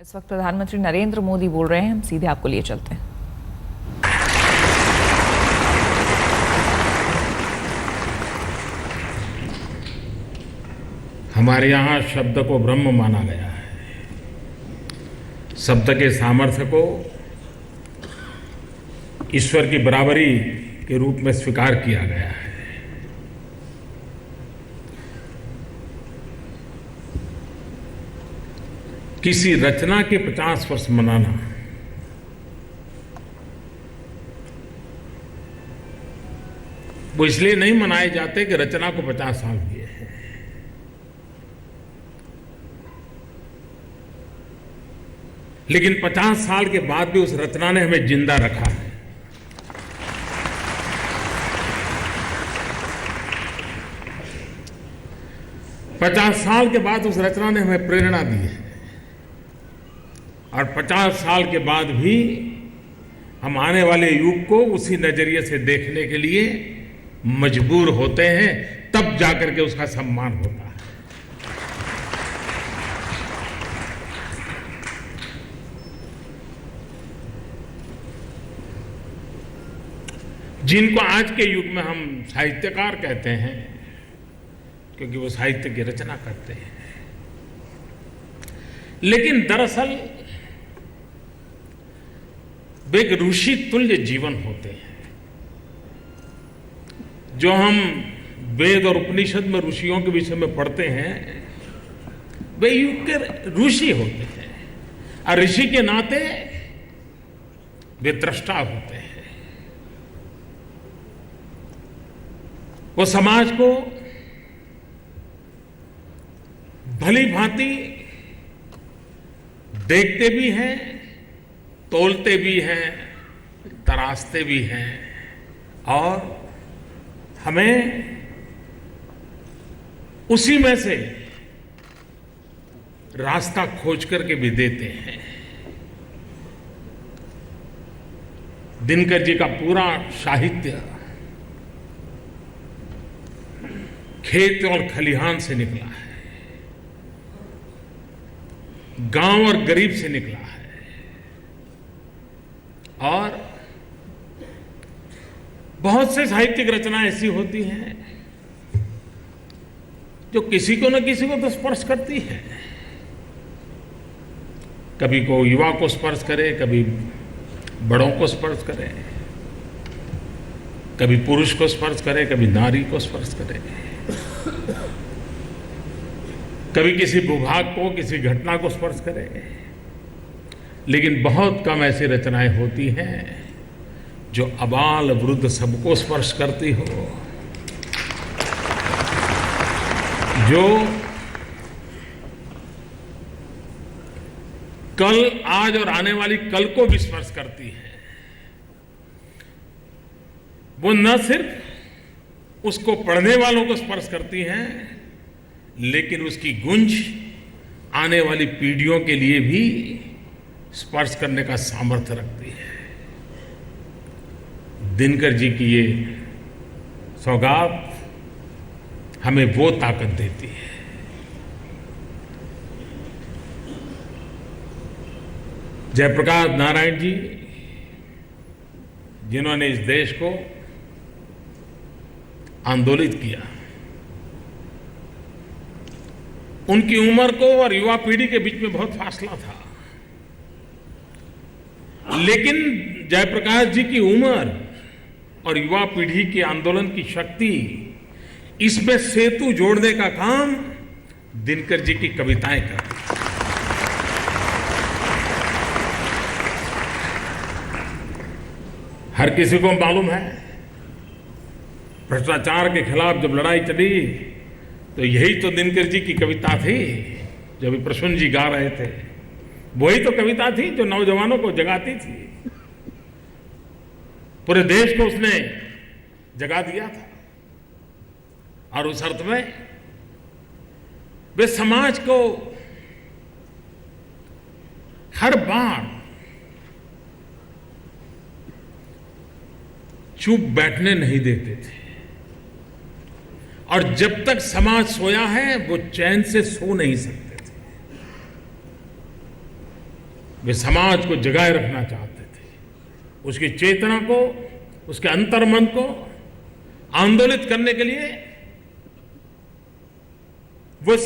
इस वक्त प्रधानमंत्री नरेंद्र मोदी बोल रहे हैं, हम सीधे आपको लिए चलते हैं। हमारे यहाँ शब्द को ब्रह्म माना गया है। शब्द के सामर्थ्य को ईश्वर की बराबरी के रूप में स्वीकार किया गया है। किसी रचना के 50 वर्ष मनाना वो इसलिए नहीं मनाए जाते कि रचना को 50 साल हुए हैं। लेकिन 50 साल के बाद भी उस रचना ने हमें जिंदा रखा है। पचास साल के बाद उस रचना ने हमें प्रेरणा दी है और 50 साल के बाद भी हम आने वाले युग को उसी नजरिए से देखने के लिए मजबूर होते हैं, तब जाकर के उसका सम्मान होता है। जिनको आज के युग में हम साहित्यकार कहते हैं, क्योंकि वो साहित्य की रचना करते हैं, लेकिन दरअसल वे एक ऋषि तुल्य जीवन होते हैं। जो हम वेद और उपनिषद में ऋषियों के विषय में पढ़ते हैं, वे युग के ऋषि होते हैं और ऋषि के नाते वे दृष्टा होते हैं। वो समाज को भली भांति देखते भी हैं, तोलते भी हैं, तराशते भी हैं और हमें उसी में से रास्ता खोज करके भी देते हैं। दिनकर जी का पूरा साहित्य खेत और खलिहान से निकला है, गांव और गरीब से निकला है और बहुत से साहित्यिक रचनाएं ऐसी होती हैं जो किसी को न किसी को तो स्पर्श करती है। कभी को युवा को स्पर्श करे, कभी बड़ों को स्पर्श करे, कभी पुरुष को स्पर्श करे, कभी नारी को स्पर्श करे, कभी किसी भूभाग को, किसी घटना को स्पर्श करे। लेकिन बहुत कम ऐसी रचनाएं होती हैं जो अबाल वृद्ध सबको स्पर्श करती हो, जो कल, आज और आने वाली कल को भी स्पर्श करती है। वो न सिर्फ उसको पढ़ने वालों को स्पर्श करती हैं, लेकिन उसकी गूंज आने वाली पीढ़ियों के लिए भी स्पर्श करने का सामर्थ्य रखती है। दिनकर जी की ये सौगात हमें वो ताकत देती है। जयप्रकाश नारायण जी, जिन्होंने इस देश को आंदोलित किया, उनकी उम्र को और युवा पीढ़ी के बीच में बहुत फासला था, लेकिन जयप्रकाश जी की उम्र और युवा पीढ़ी के आंदोलन की शक्ति, इसमें सेतु जोड़ने का काम दिनकर जी की कविताएं करती हैं। हर किसी को मालूम है, भ्रष्टाचार के खिलाफ जब लड़ाई चली तो यही तो दिनकर जी की कविता थी। जब प्रसून जी गा रहे थे, वही तो कविता थी जो नौजवानों को जगाती थी। पूरे देश को उसने जगा दिया था और उस अर्थ में वे समाज को हर बार चुप बैठने नहीं देते थे और जब तक समाज सोया है वो चैन से सो नहीं सकते थे। वे समाज को जगाए रखना चाहते थे, उसकी चेतना को, उसके अंतर्मन को आंदोलित करने के लिए वो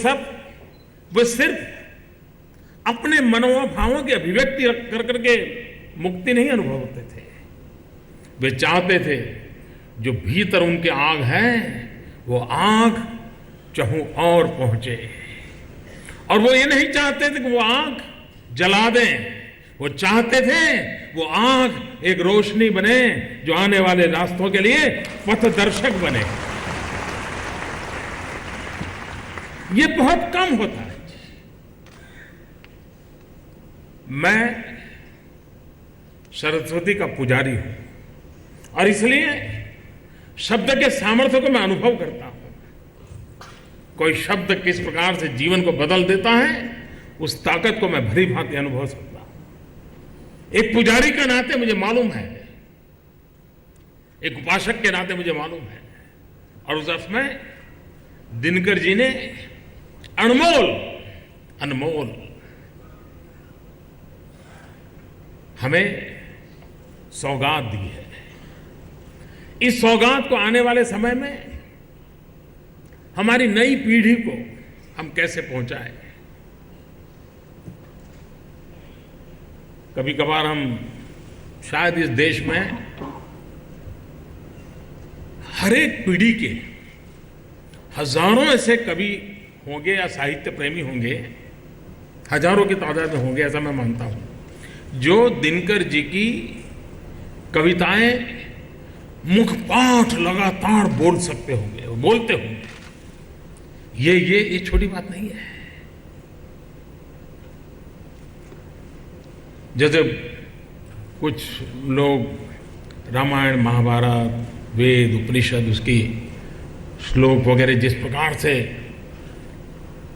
सिर्फ अपने मनोभावों की अभिव्यक्ति कर करके मुक्ति नहीं अनुभवते थे। वे चाहते थे जो भीतर उनके आग है वो आग चहु और पहुंचे, और वो ये नहीं चाहते थे कि वो आग जला दें, वो चाहते थे वो आग एक रोशनी बने जो आने वाले रास्तों के लिए पथदर्शक बने। ये बहुत कम होता है। मैं सरस्वती का पुजारी हूं और इसलिए शब्द के सामर्थ्य को मैं अनुभव करता हूं। कोई शब्द किस प्रकार से जीवन को बदल देता है, उस ताकत को मैं भली भांति अनुभव सकता हूं। एक पुजारी के नाते मुझे मालूम है, एक उपासक के नाते मुझे मालूम है, और उस अर्थ में दिनकर जी ने अनमोल हमें सौगात दी है। इस सौगात को आने वाले समय में हमारी नई पीढ़ी को हम कैसे पहुंचाएं। कभी कभार हम शायद इस देश में हर एक पीढ़ी के हजारों ऐसे कवि होंगे या साहित्य प्रेमी होंगे, हजारों की तादाद में होंगे, ऐसा मैं मानता हूं, जो दिनकर जी की कविताएं मुखपाठ लगातार बोल सकते होंगे, बोलते होंगे। ये छोटी बात नहीं है। जैसे कुछ लोग रामायण, महाभारत, वेद, उपनिषद, उसकी श्लोक वगैरह जिस प्रकार से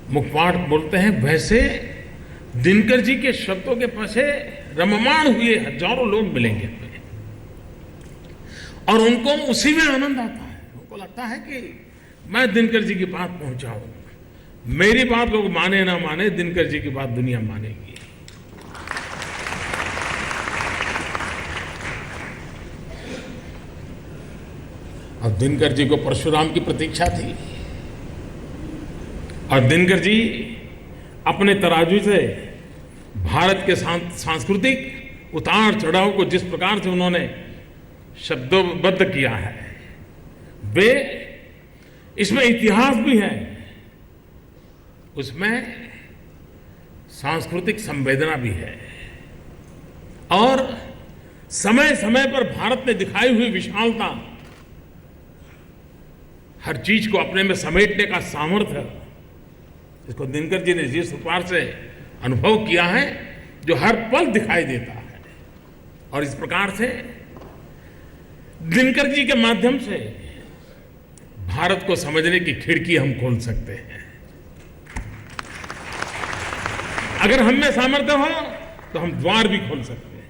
मुखपाठ बोलते हैं, वैसे दिनकर जी के शब्दों के पासे रममाण हुए हजारों लोग मिलेंगे और उनको उसी में आनंद आता है। उनको लगता है कि मैं दिनकर जी की बात पहुंचाऊं, मेरी बात लोग माने ना माने, दिनकर जी की बात दुनिया मानेगी। और दिनकर जी को परशुराम की प्रतीक्षा थी, और दिनकर जी अपने तराजू से भारत के सांस्कृतिक उतार चढ़ाव को जिस प्रकार से उन्होंने शब्दबद्ध किया है, वे इसमें इतिहास भी है, उसमें सांस्कृतिक संवेदना भी है, और समय समय पर भारत ने दिखाई हुई विशालता, हर चीज को अपने में समेटने का सामर्थ्य, इसको दिनकर जी ने जिस प्रकार से अनुभव किया है, जो हर पल दिखाई देता है। और इस प्रकार से दिनकर जी के माध्यम से भारत को समझने की खिड़की हम खोल सकते हैं। अगर हम में सामर्थ्य हो तो हम द्वार भी खोल सकते हैं,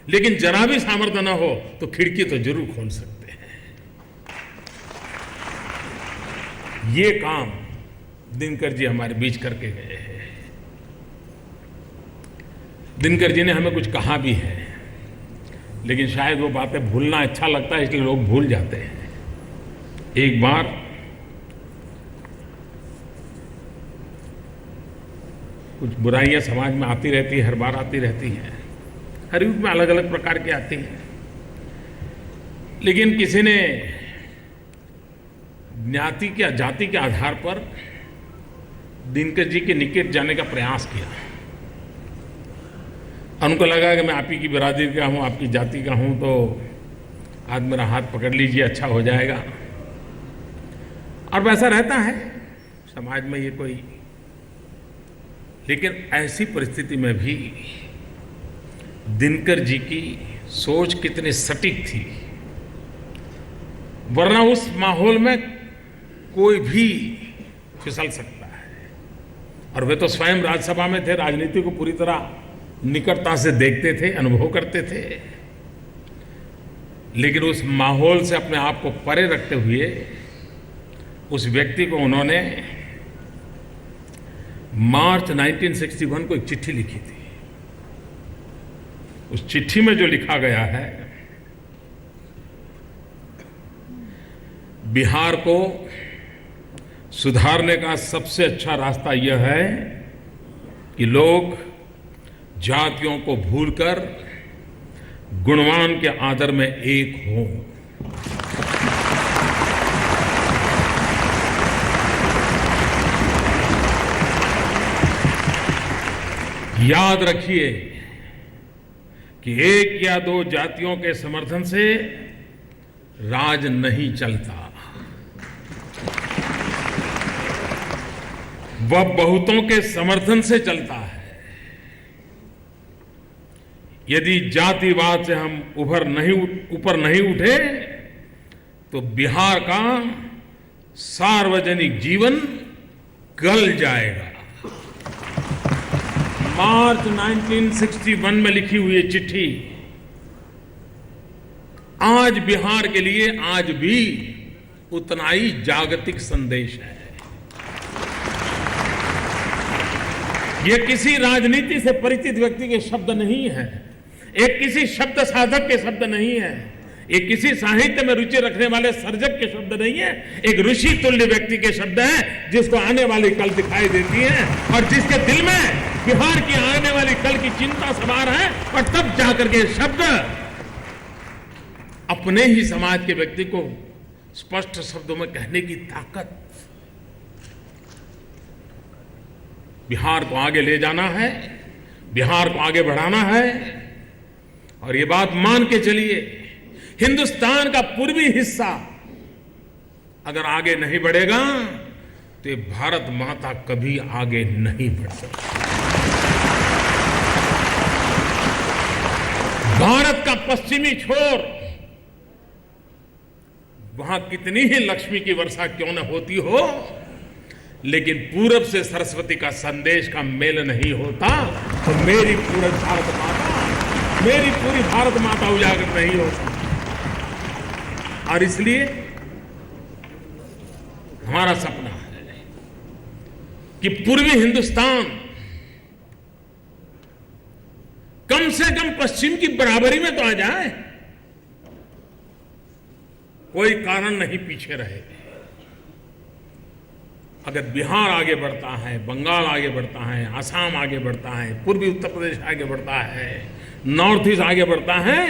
लेकिन जरा भी सामर्थ्य ना हो तो खिड़की तो जरूर खोल सकते हैं। ये काम दिनकर जी हमारे बीच करके गए हैं। दिनकर जी ने हमें कुछ कहा भी है, लेकिन शायद वो बातें भूलना अच्छा लगता है, इसलिए लोग भूल जाते हैं। एक बार कुछ बुराइयां समाज में आती रहती है, हर बार आती रहती हैं, हर युग में अलग अलग प्रकार की आती हैं, लेकिन किसी ने ज्ञाति के जाति के आधार पर दिनकर जी के निकट जाने का प्रयास किया। उनको लगा कि मैं आप ही की बिरादरी का हूं, आपकी जाति का हूं, तो आज मेरा हाथ पकड़ लीजिए, अच्छा हो जाएगा। और वैसा रहता है समाज में ये कोई, लेकिन ऐसी परिस्थिति में भी दिनकर जी की सोच कितनी सटीक थी, वरना उस माहौल में कोई भी फिसल सकता है। और वे तो स्वयं राज्यसभा में थे, राजनीति को पूरी तरह निकटता से देखते थे, अनुभव करते थे, लेकिन उस माहौल से अपने आप को परे रखते हुए उस व्यक्ति को उन्होंने मार्च 1961 को एक चिट्ठी लिखी थी। उस चिट्ठी में जो लिखा गया है, बिहार को सुधारने का सबसे अच्छा रास्ता यह है कि लोग जातियों को भूलकर गुणवान के आदर में एक हों। याद रखिए कि एक या दो जातियों के समर्थन से राज नहीं चलता, वह बहुतों के समर्थन से चलता है। यदि जातिवाद से हम ऊपर नहीं उठे तो बिहार का सार्वजनिक जीवन गल जाएगा। मार्च 1961 में लिखी हुई चिट्ठी आज बिहार के लिए आज भी उतना ही जागतिक संदेश है। ये किसी राजनीति से परिचित व्यक्ति के शब्द नहीं है, एक किसी शब्द साधक के शब्द नहीं है, एक किसी साहित्य में रुचि रखने वाले सर्जक के शब्द नहीं है, एक ऋषि तुल्य व्यक्ति के शब्द है जिसको आने वाली कल दिखाई देती है और जिसके दिल में बिहार की आने वाली कल की चिंता सवार है। और तब जाकर के शब्द अपने ही समाज के व्यक्ति को स्पष्ट शब्दों में कहने की ताकत। बिहार को आगे ले जाना है, बिहार को आगे बढ़ाना है। और ये बात मान के चलिए, हिंदुस्तान का पूर्वी हिस्सा अगर आगे नहीं बढ़ेगा तो ये भारत माता कभी आगे नहीं बढ़ सकती। भारत का पश्चिमी छोर, वहां कितनी ही लक्ष्मी की वर्षा क्यों न होती हो, लेकिन पूरब से सरस्वती का संदेश का मेल नहीं होता तो मेरी पूरी भारत माता उजागर नहीं होती। और इसलिए हमारा सपना है कि पूर्वी हिंदुस्तान कम से कम पश्चिम की बराबरी में तो आ जाए, कोई कारण नहीं पीछे रहे। अगर बिहार आगे बढ़ता है, बंगाल आगे बढ़ता है, असम आगे बढ़ता है, पूर्वी उत्तर प्रदेश आगे बढ़ता है, नॉर्थ ईस्ट आगे बढ़ता है,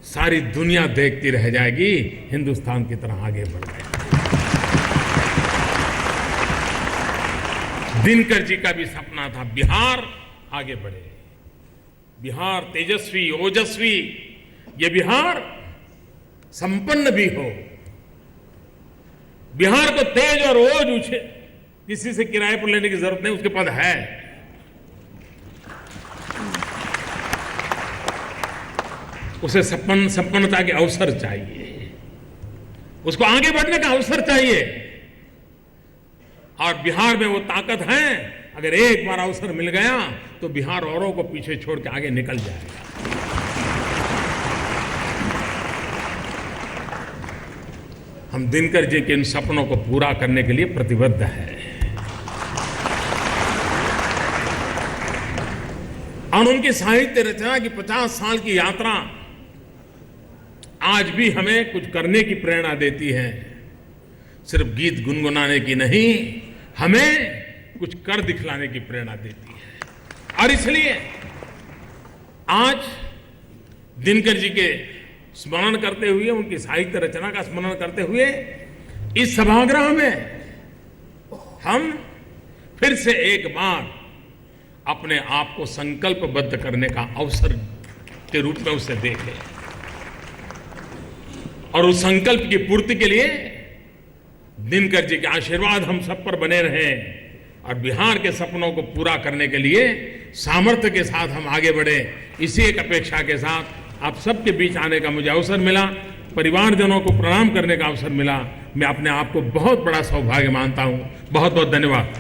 सारी दुनिया देखती रह जाएगी हिंदुस्तान की तरह आगे बढ़ जाएगी। दिनकर जी का भी सपना था बिहार आगे बढ़े, बिहार तेजस्वी ओजस्वी, ये बिहार संपन्न भी हो, बिहार को तेज और ओज उछे किसी से किराए पर लेने की जरूरत नहीं, उसके पास है। उसे संपन्नता के अवसर चाहिए, उसको आगे बढ़ने का अवसर चाहिए। और बिहार में वो ताकत है, अगर एक बार अवसर मिल गया तो बिहार औरों को पीछे छोड़ के आगे निकल जाएगा। हम दिनकर जी के इन सपनों को पूरा करने के लिए प्रतिबद्ध हैं। और उनकी साहित्य रचना की 50 साल की यात्रा आज भी हमें कुछ करने की प्रेरणा देती है, सिर्फ गीत गुनगुनाने की नहीं, हमें कुछ कर दिखलाने की प्रेरणा देती है। और इसलिए आज दिनकर जी के स्मरण करते हुए, उनकी साहित्य रचना का स्मरण करते हुए इस सभागृह में हम फिर से एक बार अपने आप को संकल्पबद्ध करने का अवसर के रूप में उसे देखें और उस संकल्प की पूर्ति के लिए दिनकर जी के आशीर्वाद हम सब पर बने रहें और बिहार के सपनों को पूरा करने के लिए सामर्थ्य के साथ हम आगे बढ़े। इसी एक अपेक्षा के साथ आप सबके बीच आने का मुझे अवसर मिला, परिवारजनों को प्रणाम करने का अवसर मिला। मैं अपने आप को बहुत बड़ा सौभाग्य मानता हूं। बहुत बहुत धन्यवाद।